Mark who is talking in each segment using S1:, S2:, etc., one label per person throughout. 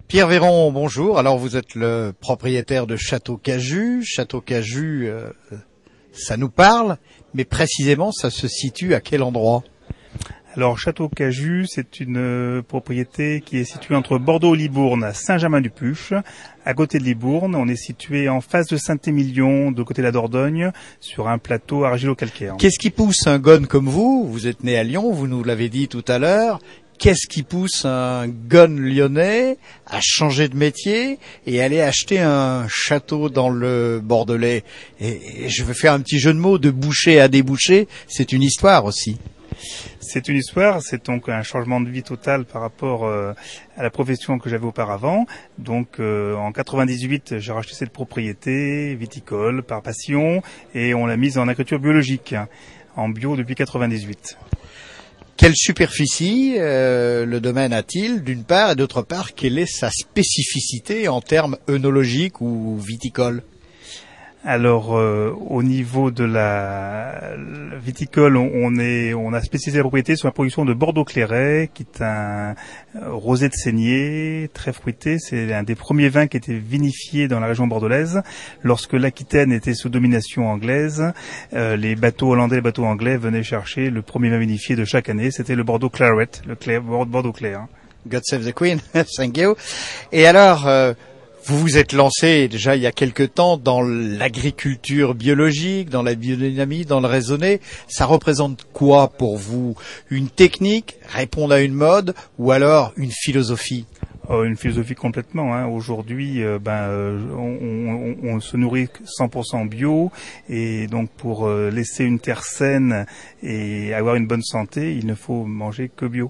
S1: Pierre Véron, bonjour. Alors vous êtes le propriétaire de Château Cajus. Château Cajus, ça nous parle, mais précisément ça se situe à quel endroit?
S2: Alors Château Cajus, c'est une propriété qui est située entre Bordeaux-Libourne à Saint-Germain-du-Puch. À côté de Libourne, on est situé en face de Saint-Émilion, de côté de la Dordogne, sur un plateau argilo-calcaire.
S1: Qu'est-ce qui pousse un gone comme vous? Vous êtes né à Lyon, vous nous l'avez dit tout à l'heure. Qu'est-ce qui pousse un gone lyonnais à changer de métier et aller acheter un château dans le Bordelais? Et je vais faire un petit jeu de mots, de boucher à déboucher, c'est une histoire aussi.
S2: C'est une histoire, c'est donc un changement de vie total par rapport à la profession que j'avais auparavant. Donc en 98, j'ai racheté cette propriété viticole par passion et on l'a mise en agriculture biologique, en bio depuis 98.
S1: Quelle superficie le domaine a-t-il, d'une part, et d'autre part, quelle est sa spécificité en termes œnologiques ou viticoles?
S2: Alors, au niveau de la viticole, on a spécialisé la propriété sur la production de Bordeaux Clairet, qui est un rosé de saignée, très fruité. C'est un des premiers vins qui était vinifié dans la région bordelaise. Lorsque l'Aquitaine était sous domination anglaise, les bateaux hollandais et les bateaux anglais venaient chercher le premier vin vinifié de chaque année. C'était le Bordeaux Claret, Bordeaux Clair.
S1: God save the Queen, thank you. Et alors, vous vous êtes lancé déjà il y a quelque temps dans l'agriculture biologique, dans la biodynamie, dans le raisonné. Ça représente quoi pour vous? Une technique, répondre à une mode, ou alors une philosophie?
S2: Une philosophie complètement. Aujourd'hui, on se nourrit 100% bio, et donc pour laisser une terre saine et avoir une bonne santé, il ne faut manger que bio.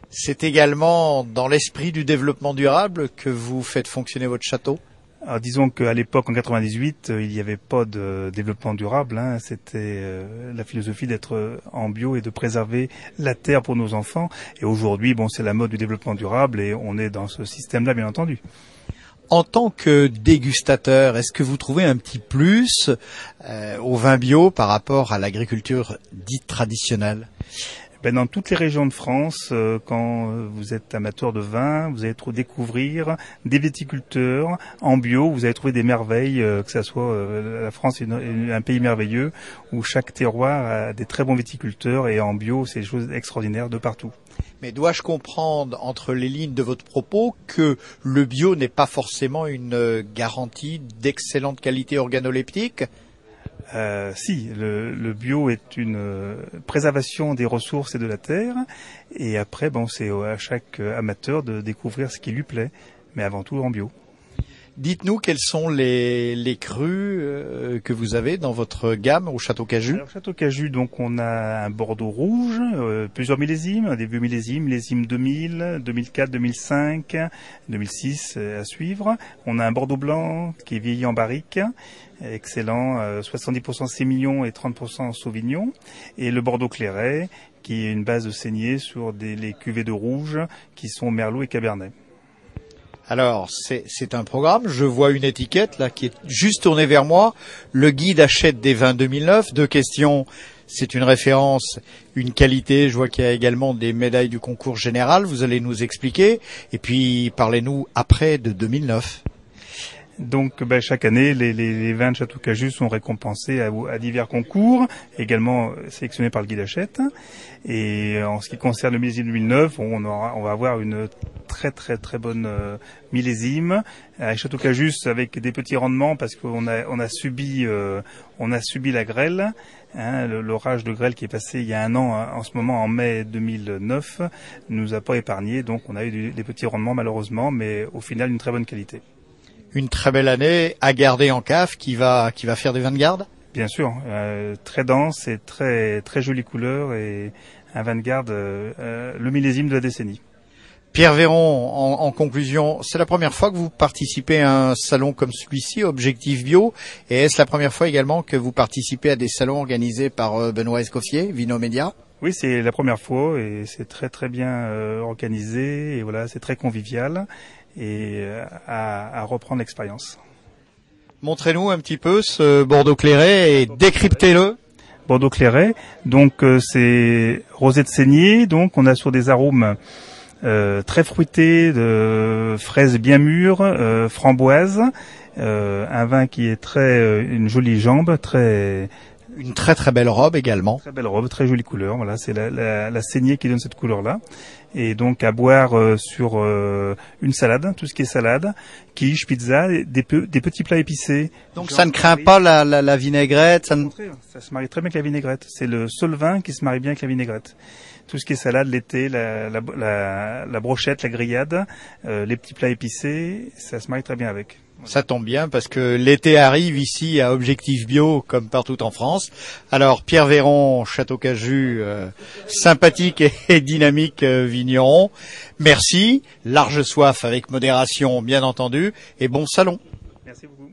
S1: C'est également dans l'esprit du développement durable que vous faites fonctionner votre château?
S2: Alors, disons qu'à l'époque, en 98, il n'y avait pas de développement durable. C'était la philosophie d'être en bio et de préserver la terre pour nos enfants. Et aujourd'hui, c'est la mode du développement durable et on est dans ce système-là, bien entendu.
S1: En tant que dégustateur, est-ce que vous trouvez un petit plus au vin bio par rapport à l'agriculture dite traditionnelle?
S2: Dans toutes les régions de France, quand vous êtes amateur de vin, vous allez découvrir des viticulteurs en bio. Vous allez trouver des merveilles, que ça soit la France est un pays merveilleux où chaque terroir a des très bons viticulteurs, et en bio, c'est des choses extraordinaires de partout.
S1: Mais dois-je comprendre entre les lignes de votre propos que le bio n'est pas forcément une garantie d'excellente qualité organoleptique?
S2: Si, le bio est une préservation des ressources et de la terre, et après, c'est à chaque amateur de découvrir ce qui lui plaît, mais avant tout en bio.
S1: Dites-nous quels sont les crus que vous avez dans votre gamme au Château Cajus.
S2: Alors, Château Cajus, donc on a un Bordeaux rouge, plusieurs millésimes, des vieux millésimes 2000, 2004, 2005, 2006 à suivre. On a un Bordeaux blanc qui est vieilli en barrique, excellent, 70% Sémillon et 30% Sauvignon. Et le Bordeaux Clairet, qui est une base de saignée sur les cuvées de rouge qui sont Merlot et Cabernet.
S1: Alors, c'est un programme. Je vois une étiquette là qui est juste tournée vers moi. Le guide achète des vins 2009. Deux questions. C'est une référence, une qualité. Je vois qu'il y a également des médailles du concours général. Vous allez nous expliquer. Et puis, parlez-nous après de 2009.
S2: Donc, chaque année, les vins de Château Cajus sont récompensés à divers concours, également sélectionnés par le guide Hachette. Et en ce qui concerne le millésime 2009, on va avoir une très très très bonne millésime à Château Cajus avec des petits rendements parce qu'on a subi la grêle. L'orage de grêle qui est passé il y a un an, en ce moment en mai 2009, nous a pas épargné. Donc, on a eu des petits rendements malheureusement, mais au final une très bonne qualité.
S1: Une très belle année à garder en cave qui va faire des vins de garde?
S2: Bien sûr, très dense et très très jolie couleur, et un vin de garde, le millésime de la décennie.
S1: Pierre Véron, en conclusion, c'est la première fois que vous participez à un salon comme celui-ci, Objectif Bio, et est-ce la première fois également que vous participez à des salons organisés par Benoît Escoffier, Vinomédia?
S2: Oui, c'est la première fois et c'est très très bien organisé, et voilà, c'est très convivial, et à reprendre l'expérience.
S1: Montrez-nous un petit peu ce Bordeaux Clairet et décryptez-le.
S2: Bordeaux Clairet, donc c'est rosé de saignée, donc on a sur des arômes très fruité, de fraises bien mûres, framboises, un vin qui est une jolie jambe,
S1: une très très belle robe également.
S2: Très belle robe, très jolie couleur. Voilà, c'est la saignée qui donne cette couleur-là. Et donc à boire sur une salade, tout ce qui est salade, quiche, pizza, des petits plats épicés.
S1: Donc ça ne craint pas la vinaigrette.
S2: Ça se marie très bien avec la vinaigrette. C'est le seul vin qui se marie bien avec la vinaigrette. Tout ce qui est salade l'été, la brochette, la grillade, les petits plats épicés, ça se marie très bien avec.
S1: Ça tombe bien parce que l'été arrive ici à Objectif Bio comme partout en France. Alors Pierre Véron, Château Cajus, sympathique et dynamique vigneron. Merci, large soif avec modération bien entendu et bon salon.
S2: Merci beaucoup.